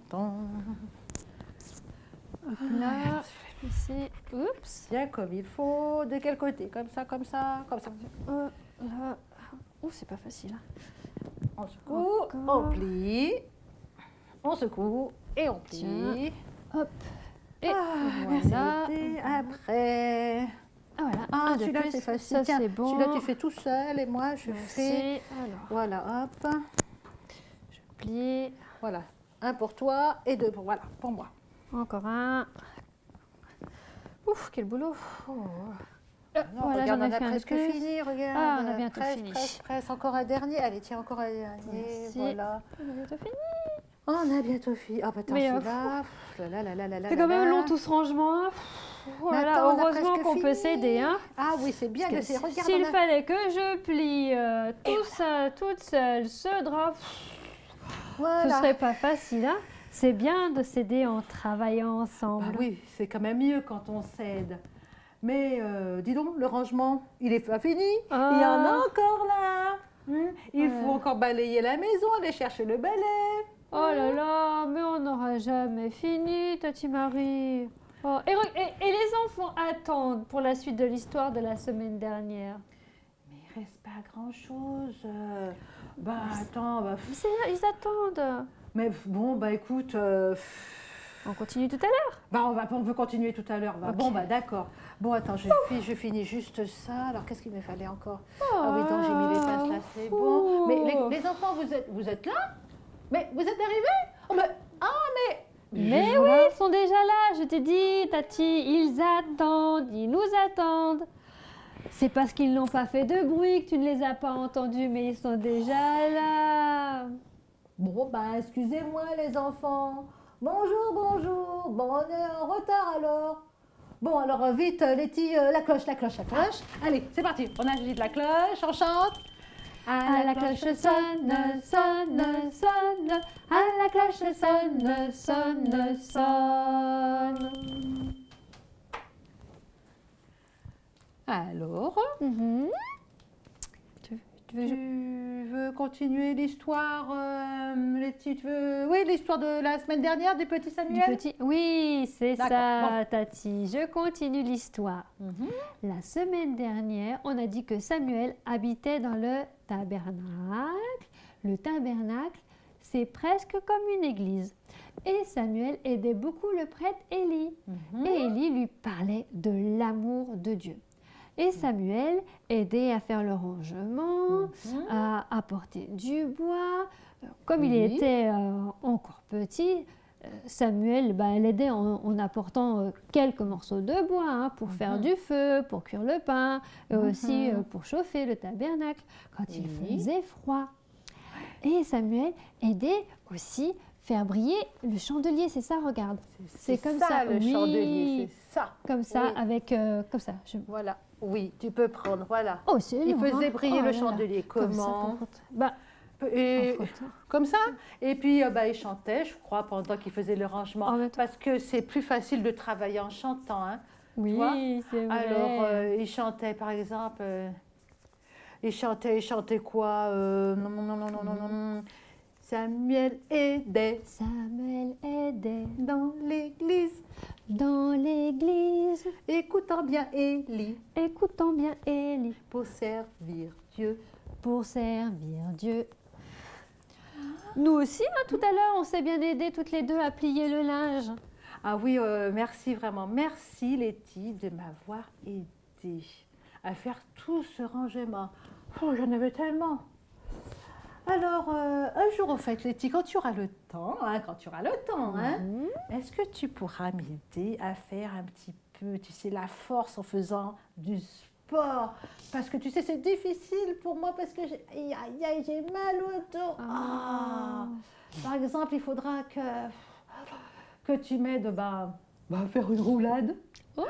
ton. Là, ici, oups. Bien comme il faut. De quel côté? Comme ça, comme ça, comme ça. Là, oh, c'est pas facile. Hein. On secoue, Encore. on plie. On secoue et on plie. Tiens. Hop. Et Merci voilà. Letty. Après. Ah voilà. Ah, un de celui-là plus. c'est facile. Ça Tiens, c'est bon. celui-là tu fais tout seul et moi je fais. Merci. Alors, Voilà, hop. je plie. Voilà. Un pour toi et deux pour, voilà, pour moi. Encore un. Ouf, quel boulot. Non, Voilà, regarde, j'en ai on a fait un presque plus. fini, regarde. Ah, on a bientôt presque, fini. Presque, encore un dernier. Allez, tiens, encore un dernier. Merci. Voilà. On a bientôt fini. On a bientôt fini. Oh, bah attends, Mais, celui-là. C'est quand même long tout ce rangement. Hein. Voilà, attends, on a heureusement presque qu'on peut fini. s'aider. Hein. Ah oui, c'est bien Parce de que ces. Regarde, s'il on a- fallait que je plie tout ça, toute seule, ce drap, ce Voilà. serait pas facile. Hein. C'est bien de s'aider en travaillant ensemble. Bah oui, c'est quand même mieux quand on s'aide. Mais dis donc, le rangement, il est pas fini. Ah. Il y en a encore là. Il faut Ouais. encore balayer la maison, aller chercher le balai. Oh là là, mais on n'aura jamais fini, Tati Marie. Oh, et les enfants attendent pour la suite de l'histoire de la semaine dernière. Mais il reste pas grand-chose. Bah attends, bah, Ils attendent. mais bon, bah écoute, On continue tout à l'heure. bah on peut continuer tout à l'heure. Bah, Ok. Bon, bah d'accord. Bon, attends, je finis juste ça. Alors, qu'est-ce qu'il me fallait encore? Ah oui, donc j'ai mis les pinces là, c'est bon. Mais les enfants, vous êtes là? Mais vous êtes arrivés? Oh, Mais oui, ils sont déjà là, je t'ai dit, Tati, ils attendent, ils nous attendent. C'est parce qu'ils n'ont pas fait de bruit que tu ne les as pas entendus, mais ils sont déjà là. Bon, bah excusez-moi les enfants. Bonjour, bonjour. Bon, on est en retard alors. Bon, alors vite, Letty, la cloche, la cloche, la cloche. Allez, c'est parti. On agite la cloche, on chante. À la cloche sonne, sonne, sonne. À la cloche sonne, sonne, sonne. Alors, Mhm. Tu veux tu veux continuer l'histoire, Letty, tu veux... Oui, l'histoire de la semaine dernière du petit du Samuel. petit... Oui, c'est D'accord, ça, Tati. Je continue l'histoire. Mhm. La semaine dernière, on a dit que Samuel habitait dans le tabernacle. Le tabernacle, c'est presque comme une église. Et Samuel aidait beaucoup le prêtre Élie. Mhm. Et Élie lui parlait de l'amour de Dieu. Et Samuel aidait à faire le rangement, à apporter du bois. Comme il Oui. était encore petit, Samuel l'aidait en apportant quelques morceaux de bois hein, pour faire du feu, pour cuire le pain, et aussi pour chauffer le tabernacle quand il Oui. faisait froid. Et Samuel aidait aussi faire briller le chandelier, c'est ça, regarde. C'est comme ça, le oui. chandelier, c'est ça. Comme ça, Oui. avec comme ça. Voilà, oui, tu peux prendre, voilà. Oh, c'est Il long, faisait hein. briller Oh le là là. chandelier. Comme ça, Comment? Bah, Et en photo. comme ça. Et puis, il chantait, je crois, pendant qu'il faisait le rangement. En même temps. Parce que c'est plus facile de travailler en chantant. Hein. Oui, vois? c'est vrai. Alors, il chantait, par exemple, il chantait quoi? Non, non, non, non, non, non, non. Samuel aidait Samuel aidait dans l'église, dans l'église, écoutant bien Élie écoutant bien Élie, pour servir Dieu. pour servir Dieu. Nous aussi, hein, tout à l'heure, on s'est bien aidés toutes les deux à plier le linge. Ah oui, merci vraiment. Merci Letty de m'avoir aidé à faire tout ce rangement. Oh, j'en avais tellement. Alors, un jour, au fait, Letty, quand tu auras le temps, est-ce que tu pourras m'aider à faire un petit peu, tu sais, la force en faisant du sport? Parce que tu sais, c'est difficile pour moi parce que j'ai mal au dos. Ah. Par exemple, il faudra que tu m'aides à faire une roulade. Oh.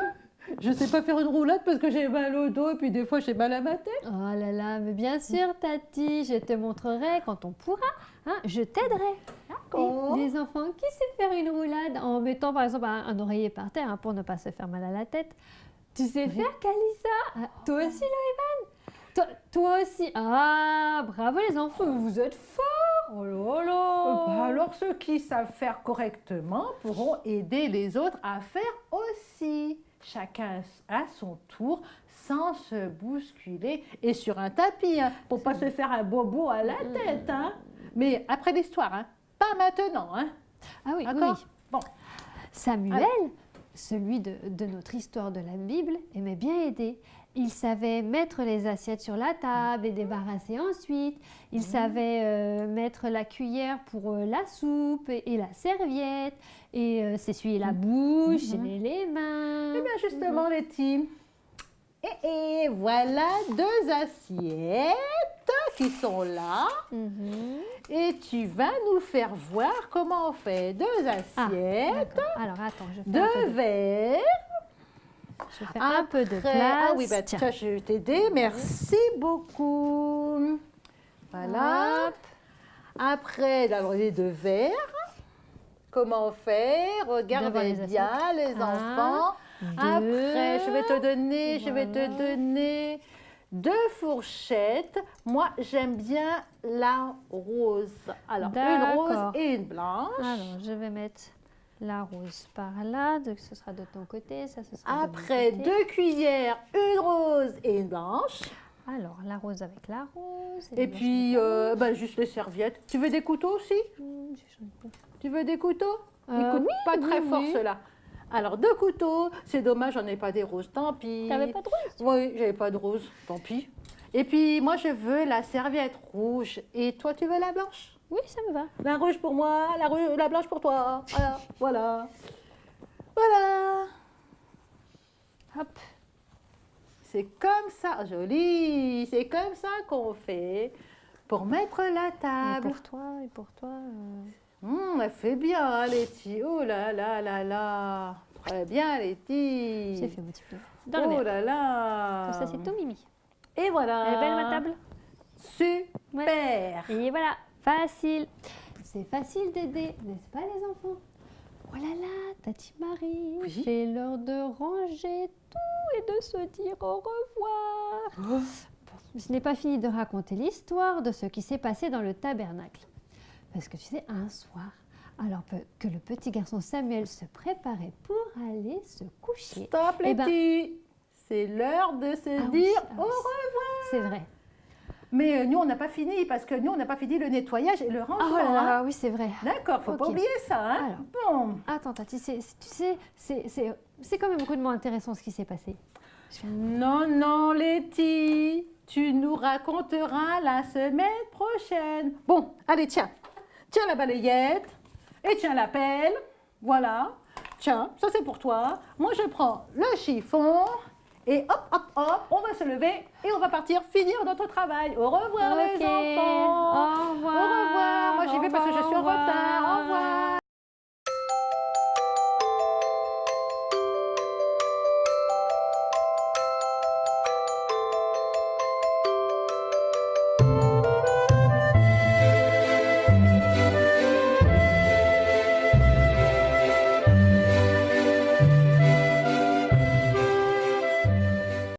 Je ne sais pas faire une roulade parce que j'ai mal au dos et puis des fois j'ai mal à ma tête. Oh là là, mais bien sûr, Tati, je te montrerai quand on pourra. Hein, je t'aiderai. D'accord. Et les enfants, qui sait faire une roulade en mettant par exemple un oreiller par terre hein, pour ne pas se faire mal à la tête? Tu sais faire, Kalissa? Ah, toi aussi, Loïvan? Toi aussi? Ah, bravo les enfants, vous êtes forts! Oh là là. Bah alors, ceux qui savent faire correctement pourront aider les autres à faire aussi. Chacun à son tour, sans se bousculer et sur un tapis, hein, pour pas se faire un bobo à la tête. Hein. Mais après l'histoire, hein, pas maintenant. Hein. Ah oui, oui, D'accord. oui. Bon. Samuel, celui de notre histoire de la Bible, aimait bien aider. Il savait mettre les assiettes sur la table et débarrasser ensuite. Il savait mettre la cuillère pour la soupe et la serviette et s'essuyer la bouche et les mains. Eh bien, justement, Letty, et voilà 2 assiettes qui sont là. Et tu vas nous faire voir comment on fait 2 assiettes, D'accord. Alors attends, je fais un 2 peu verres. je fais un peu de place. Ah oui, bah, Tiens. tiens, je vais t'aider. Merci beaucoup. Voilà. Hop. Après d'avoir les 2 verres, comment on fait? Devant Regardez les bien, assiettes. les 1, enfants. 2. Après, je vais te Voilà. donner 2 fourchettes. Moi, j'aime bien la rose. Alors, une rose D'accord. et une blanche. Alors, je vais mettre la rose par là, donc ce sera de ton côté, ça ce sera Après, de mon côté. 2 cuillères, une rose et une blanche. Alors, la rose avec la rose. Et la blanche puis, avec la bah, juste les serviettes. Tu veux des couteaux aussi? rose. J'en ai pas. Tu veux des couteaux? Ils coupent Oui, pas très oui, fort oui. ceux-là. Alors, 2 couteaux. C'est dommage, j'en ai pas des roses. Tant pis. T'avais pas de rose? Oui, j'avais pas de rose. Tant pis. Et puis, moi, je veux la serviette rouge. Et toi, tu veux la blanche? Oui, ça me va. La rouge pour moi, la blanche pour toi. Voilà, voilà. Voilà. Hop. C'est comme ça, joli. C'est comme ça qu'on fait pour mettre la Et table. pour toi, et pour toi. Elle fait bien, hein, Letty. Oh là là là là. Très bien, Letty. J'ai fait mon petit peu. Dans le Oh verre. là là. Comme ça, c'est tout mimi. Et voilà. Elle est belle ma table? Super. Et voilà, facile. C'est facile d'aider, n'est-ce pas les enfants? Oh là là, Tati Marie, Oui. c'est l'heure de ranger tout et de se dire au revoir. Bon, je n'ai pas fini de raconter l'histoire de ce qui s'est passé dans le tabernacle. Parce que tu sais, un soir, alors que le petit garçon Samuel se préparait pour aller se coucher. Stop, Eh ben- Letty. C'est l'heure de se Ah oui, dire ah au oui, revoir. C'est vrai. Mais nous, on n'a pas fini parce que nous, on n'a pas fini le nettoyage et le Oh rangement. là hein. là, oui, c'est vrai. D'accord, faut pas Ok. oublier ça. Hein. Bon. Attends, Tati, tu sais, c'est quand même complètement intéressant ce qui s'est passé. Non, non, Letty, tu nous raconteras la semaine prochaine. Bon, allez, tiens. Tiens la balayette et tiens la pelle. Voilà. Tiens, ça c'est pour toi. Moi, je prends le chiffon et hop, hop, hop, on va se lever et on va partir finir notre travail. Au revoir, les Ok. enfants. Au revoir. Au revoir. Moi, j'y vais parce que je suis en Au revoir. retard. Au revoir.